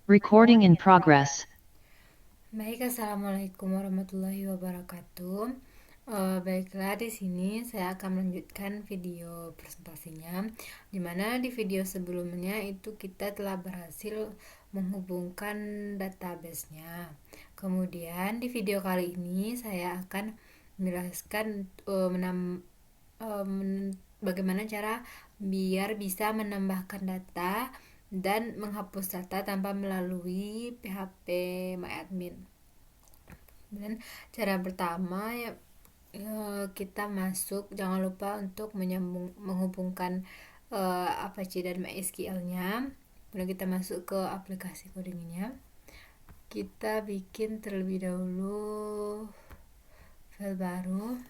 Recording in progress. Baik, assalamualaikum warahmatullahi wabarakatuh. Baiklah, di sini saya akan melanjutkan video presentasinya, dimana di video sebelumnya itu kita telah berhasil menghubungkan database-nya. Kemudian di video kali ini saya akan menjelaskan bagaimana cara biar bisa menambahkan data dan menghapus data tanpa melalui PHP MyAdmin. Dan cara pertama ya, kita masuk, jangan lupa untuk menghubungkan Apache dan MySQL-nya. Kemudian kita masuk ke aplikasi codingnya. Kita bikin terlebih dahulu file baru.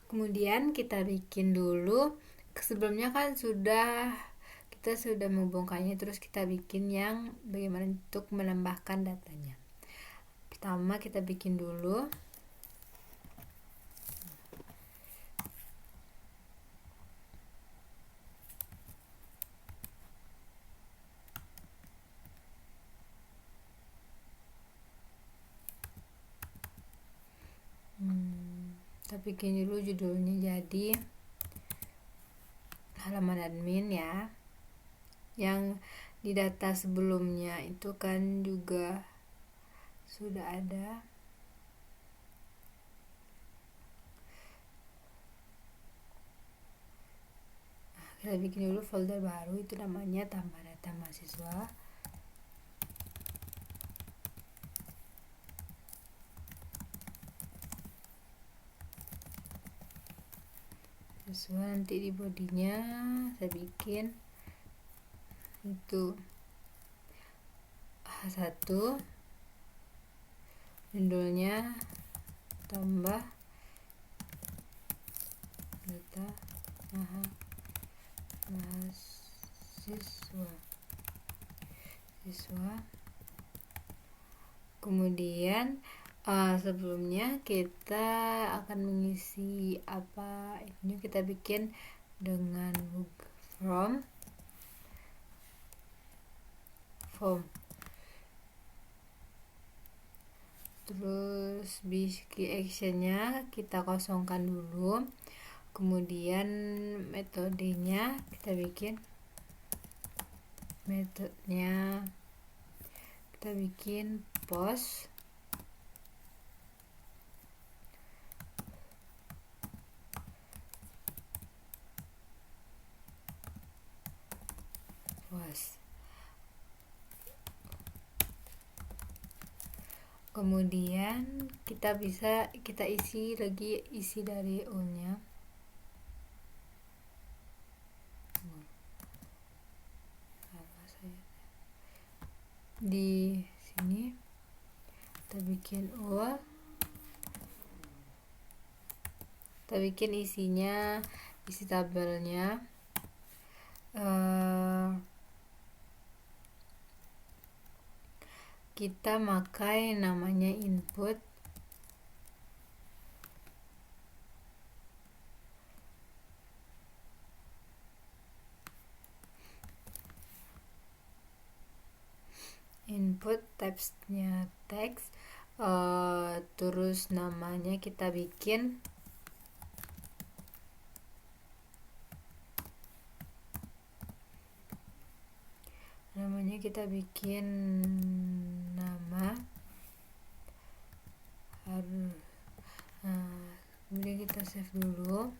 Kemudian kita bikin dulu, sebelumnya kan kita sudah menghubungkannya, terus kita bikin yang bagaimana untuk menambahkan datanya. Pertama kita bikin dulu kita bikin dulu judulnya jadi halaman admin ya. Yang di data sebelumnya itu kan juga sudah ada. Kita bikin dulu folder baru, itu namanya tambah data mahasiswa. Nanti di bodinya saya bikin itu H1, judulnya tambah data mahasiswa. Kemudian sebelumnya kita akan mengisi apa, ini kita bikin dengan form. Terus bikin actionnya kita kosongkan dulu. Kemudian metodenya kita bikin post. Kemudian kita isi lagi isi dari nya. Di sini kita bikin kita bikin isinya, isi tabelnya. Kita pakai namanya input. Input typesnya teks, terus namanya kita bikin nama. Kemudian kita save dulu.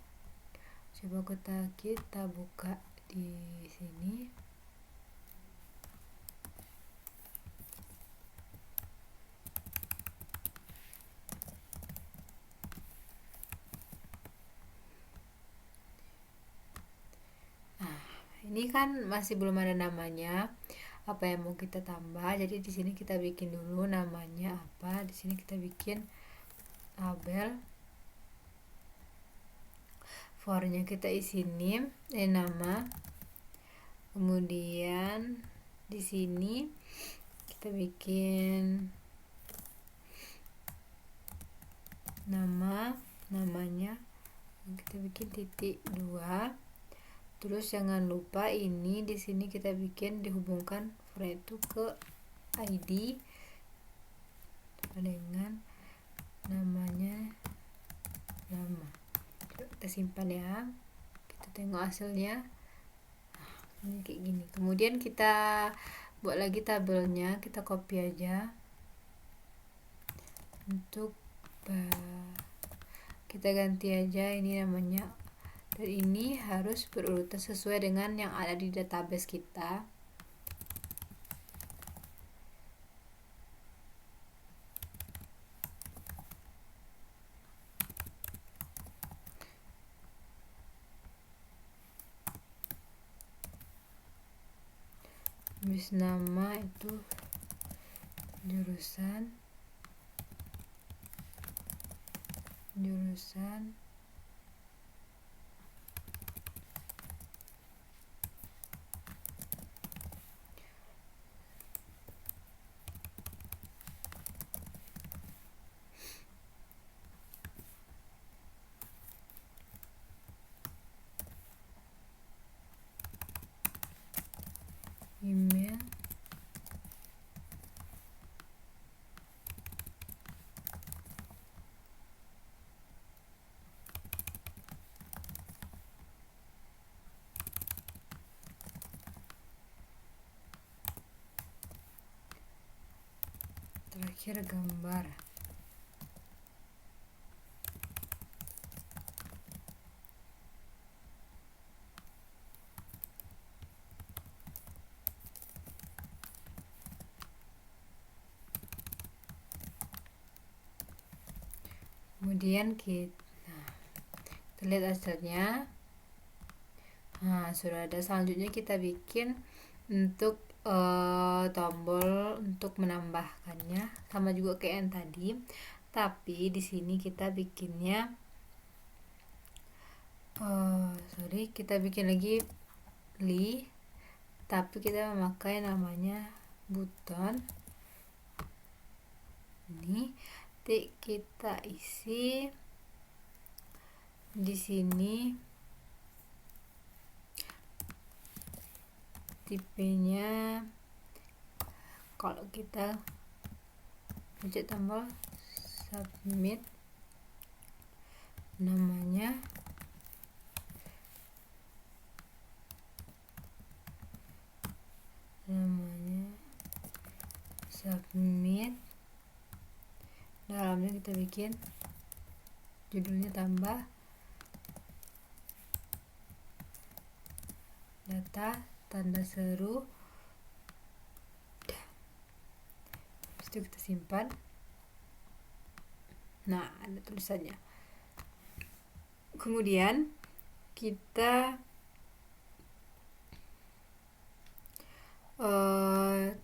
Coba kita buka di sini. Ini kan masih belum ada namanya, apa yang mau kita tambah. Jadi di sini kita bikin dulu namanya apa. Di sini kita bikin tabel. For-nya kita isi nama. Kemudian di sini kita bikin namanya kita bikin titik 2. Terus jangan lupa ini di sini kita bikin dihubungkan for itu ke ID dengan namanya nama. Kita simpan ya, kita tengok hasilnya. Ini kayak gini. Kemudian kita buat lagi tabelnya, kita copy aja untuk kita ganti aja ini namanya, dan ini harus berurutan sesuai dengan yang ada di database kita. Habis nama itu jurusan email, terakhir gambar. Kemudian kita lihat hasilnya. Nah, sudah ada. Selanjutnya kita bikin untuk tombol untuk menambahkannya, sama juga kayak yang tadi, tapi di sini kita bikinnya kita bikin lagi tapi kita memakai namanya button. Ini kita isi di sini tipenya. Kalau kita pencet tombol submit, namanya submit. Dalamnya kita bikin judulnya, tambah data tanda seru. Habis itu kita simpan. Nah, ada tulisannya. Kemudian kita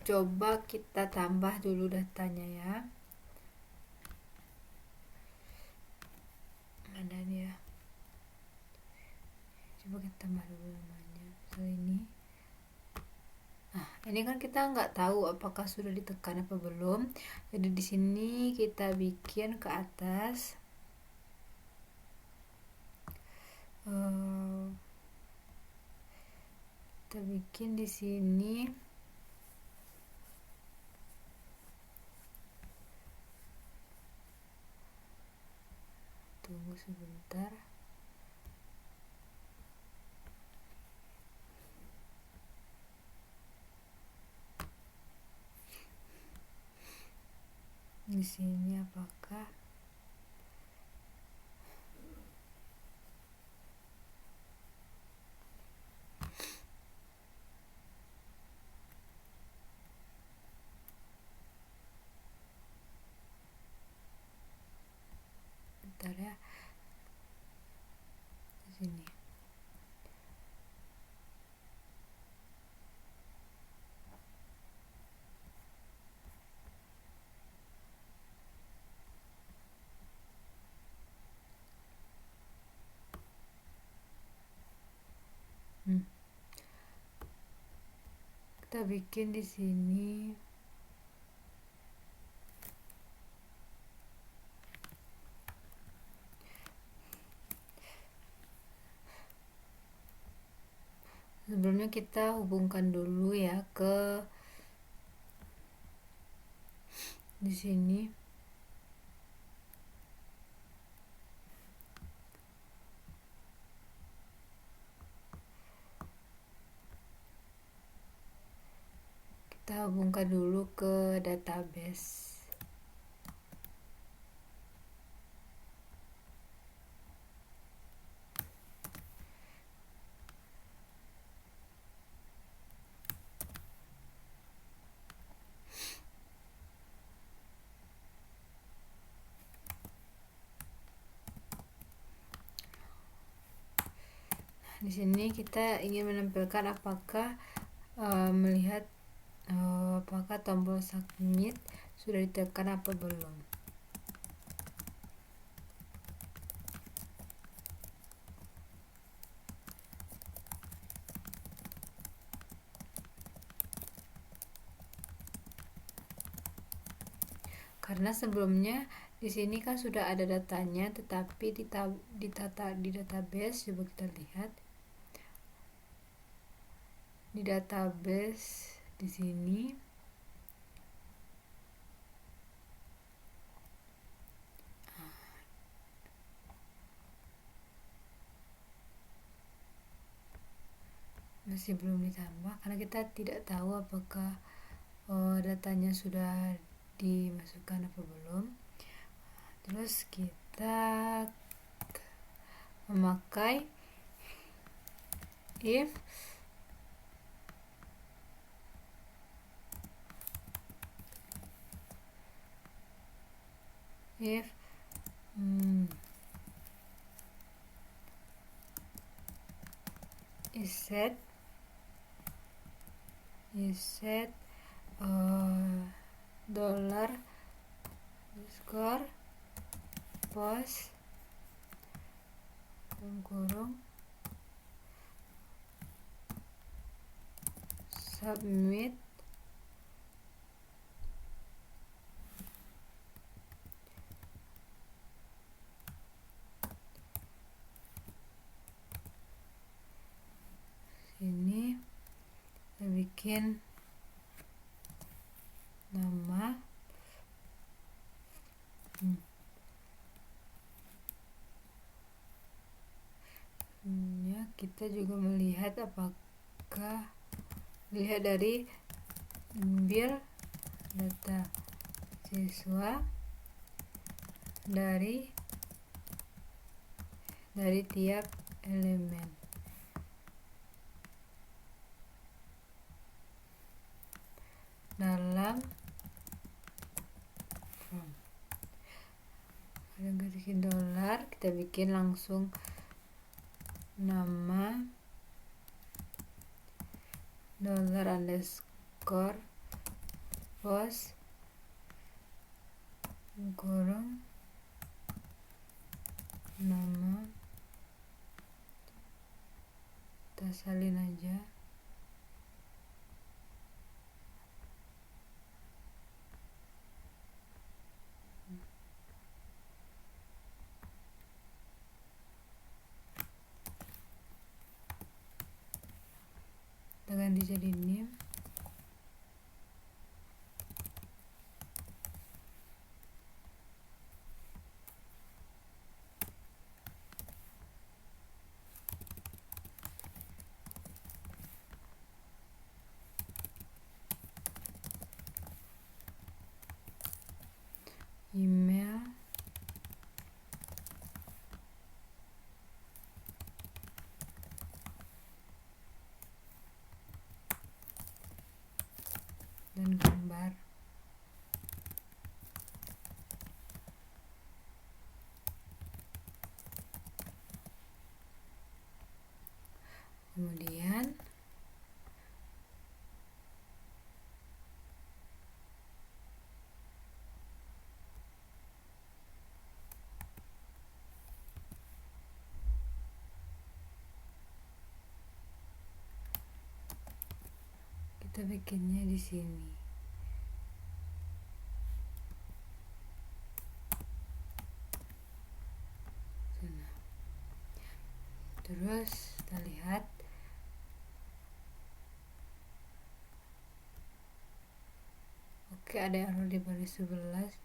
coba kita tambah dulu datanya ya. Mana nih ya? Coba kita tambah dulu namanya. Ini. Nah, ini kan kita nggak tahu apakah sudah ditekan apa belum. Jadi di sini kita bikin ke atas. Kita bikin di sini. Tunggu sebentar. Di sini apakah bentar ya, di sini. Kita bikin di sini sebelumnya kita hubungkan dulu ya ke di sini. Kita hubungkan dulu ke database. Di sini kita ingin menampilkan apakah melihat apakah tombol submit sudah ditekan apa belum. Karena sebelumnya di sini kan sudah ada datanya, tetapi di database coba kita lihat. Di database di sini masih belum ditambah karena kita tidak tahu apakah datanya sudah dimasukkan apa belum. Terus kita memakai if is set dollar score post kurung submit ini kita bikin nama ya, kita juga melihat apakah dilihat dari ambil data siswa dari tiap elemen. Dalam form kita bikin dolar, kita bikin langsung nama dollar underscore post kurung nama, kita salin aja. Kita ganti jadi name. Email dan gambar. Kemudian kita bikinnya di sini. Terus kita lihat Oke, ada error di baris 11.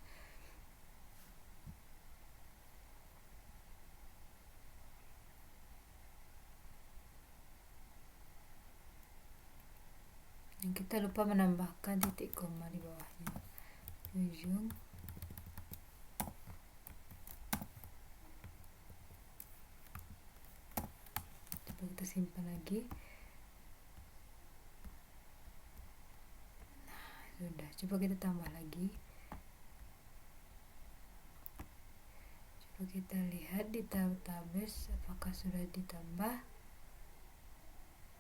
Dan kita lupa menambahkan titik koma di bawahnya. Ujung. Coba kita simpan lagi. Nah, sudah. Coba kita tambah lagi. Coba kita lihat di database apakah sudah ditambah.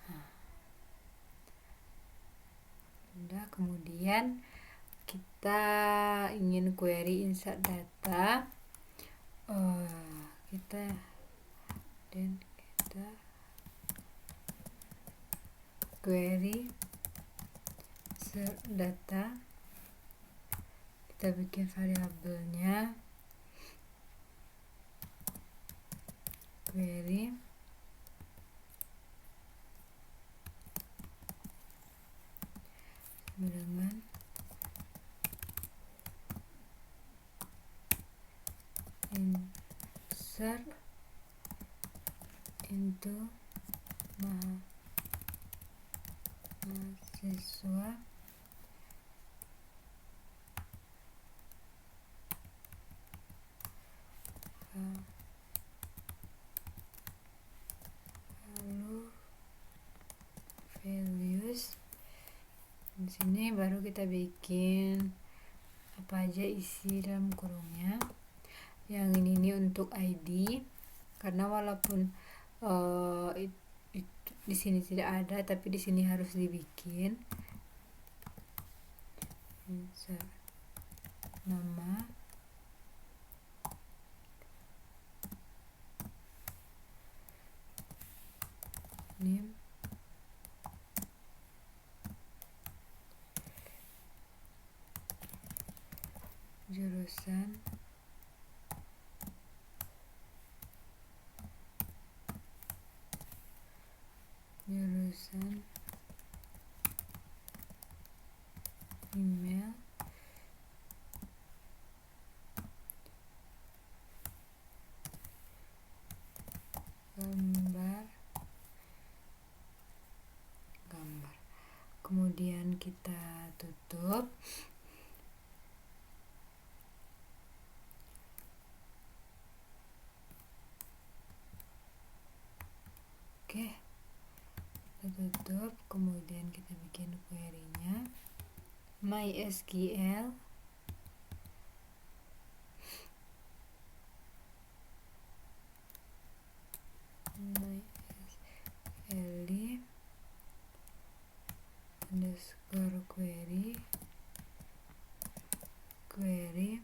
Nah, sudah. Kemudian kita ingin query insert data, kita query insert data, kita bikin variabelnya query dengan insert into mahasiswa lalu values. Di sini baru kita bikin apa aja isi dalam kurungnya. Yang ini untuk ID, karena walaupun di sini tidak ada, tapi di sini harus dibikin. Insert nama, name, jurusan, email, gambar. Kemudian kita tutup. Oke, kita tutup. Kemudian kita bikin query-nya MySQL underscore query $condition,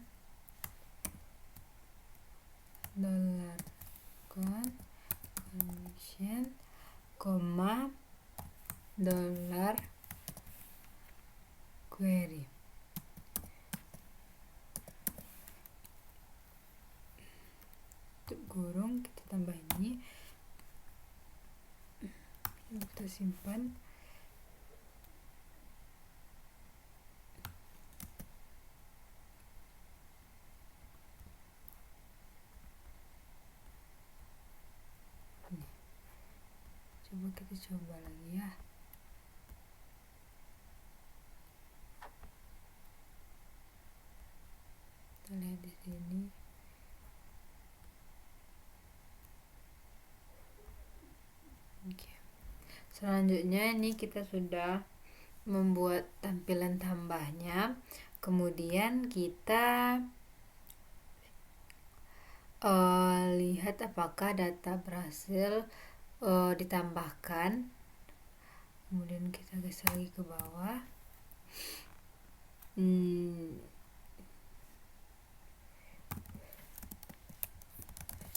$query. Untuk kurung kita tambah ini, kita simpan. Coba kita coba lagi ya. Kita lihat di sini. Oke. Selanjutnya ini kita sudah membuat tampilan tambahnya. Kemudian kita lihat apakah data berhasil ditambahkan. Kemudian kita geser lagi ke bawah.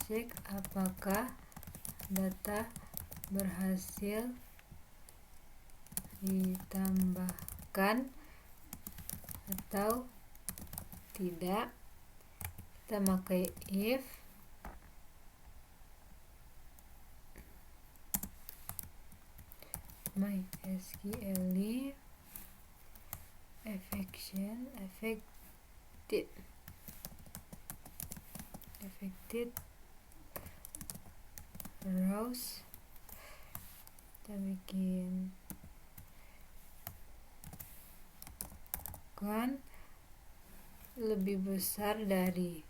Cek apakah data berhasil ditambahkan atau tidak. Kita pakai if MySQL affected rows. Kita bikin kan lebih besar dari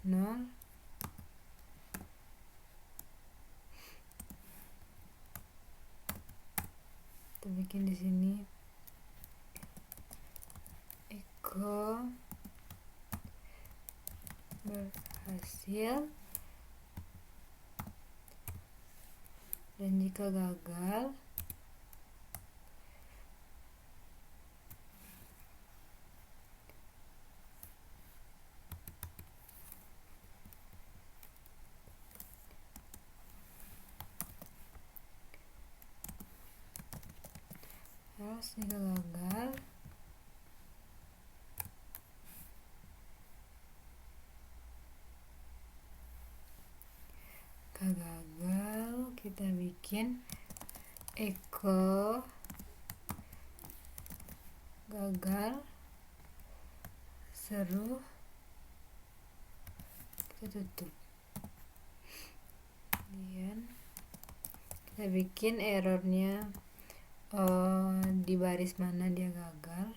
0. Kita bikin di sini echo berhasil, dan jika gagal kita bikin echo gagal seru, kita tutup. Kemudian kita bikin errornya di baris mana dia gagal.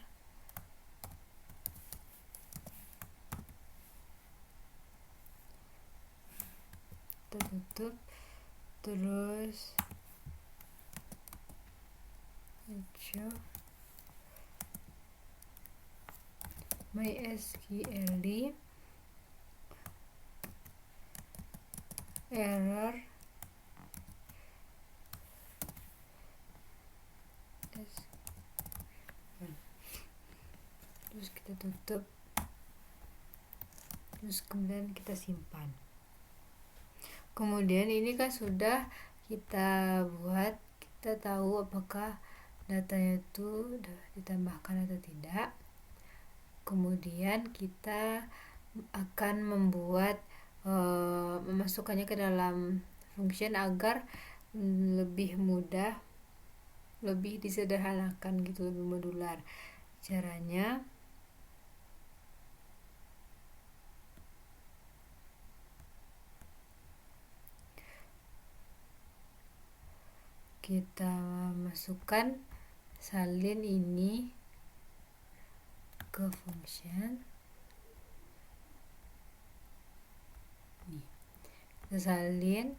Kita tutup, terus show MySQL error terus kita tutup, terus kemudian kita simpan. Kemudian ini kan sudah kita buat, kita tahu apakah datanya itu ditambahkan atau tidak. Kemudian kita akan membuat memasukkannya ke dalam function agar lebih mudah, lebih disederhanakan gitu, lebih modular. Caranya kita masukkan salin ini ke function. Nih, kita salin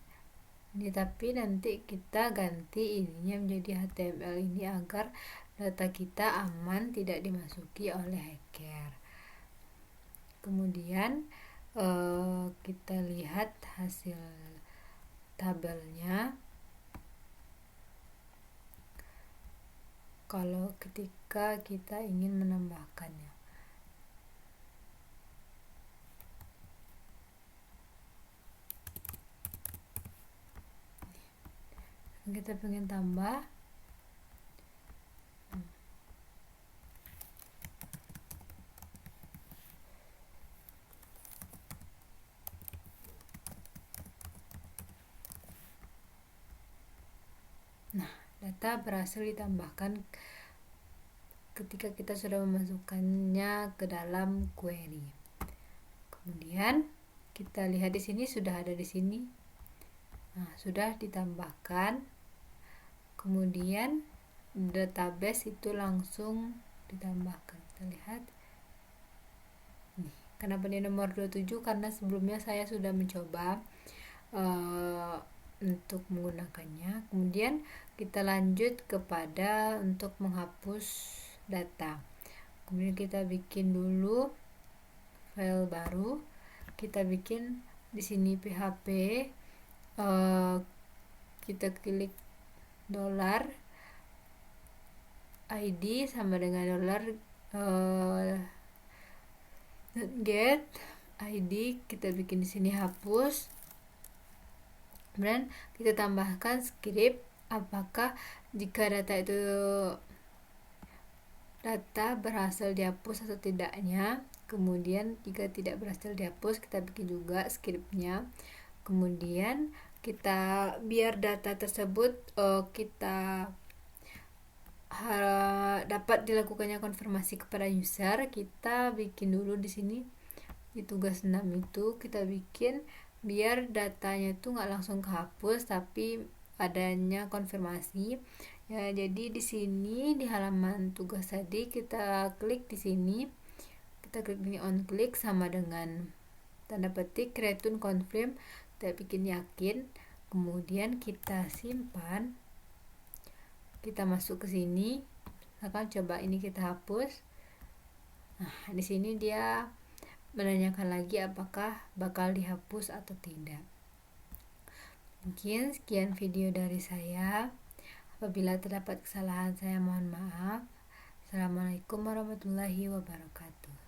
ini, tapi nanti kita ganti ininya menjadi HTML ini agar data kita aman, tidak dimasuki oleh hacker. Kemudian kita lihat hasil tabelnya. Kalau ketika kita ingin menambahkannya, kita pengen tambah, data berhasil ditambahkan ketika kita sudah memasukkannya ke dalam query. Kemudian kita lihat di sini sudah ada di sini. Nah, sudah ditambahkan. Kemudian database itu langsung ditambahkan. Kita lihat. Nih, kenapa dia nomor 27? Karena sebelumnya saya sudah mencoba untuk menggunakannya. Kemudian kita lanjut kepada untuk menghapus data. Kemudian kita bikin dulu file baru. Kita bikin di sini PHP. Kita klik $id sama dengan $get id. Kita bikin di sini hapus. Kemudian kita tambahkan script apakah jika data berhasil dihapus atau tidaknya. Kemudian jika tidak berhasil dihapus, kita bikin juga scriptnya. Kemudian kita biar data tersebut kita dapat dilakukannya konfirmasi kepada user, kita bikin dulu di sini di tugas 6 itu kita bikin biar datanya itu nggak langsung kehapus tapi adanya konfirmasi ya. Jadi di sini di halaman tugas tadi kita klik di sini, kita klik ini on click sama dengan tanda petik return confirm, kita bikin yakin, kemudian kita simpan, kita masuk ke sini, akan coba ini kita hapus. Nah, di sini dia menanyakan lagi apakah bakal dihapus atau tidak. Mungkin sekian video dari saya. Apabila terdapat kesalahan saya mohon maaf. Assalamualaikum warahmatullahi wabarakatuh.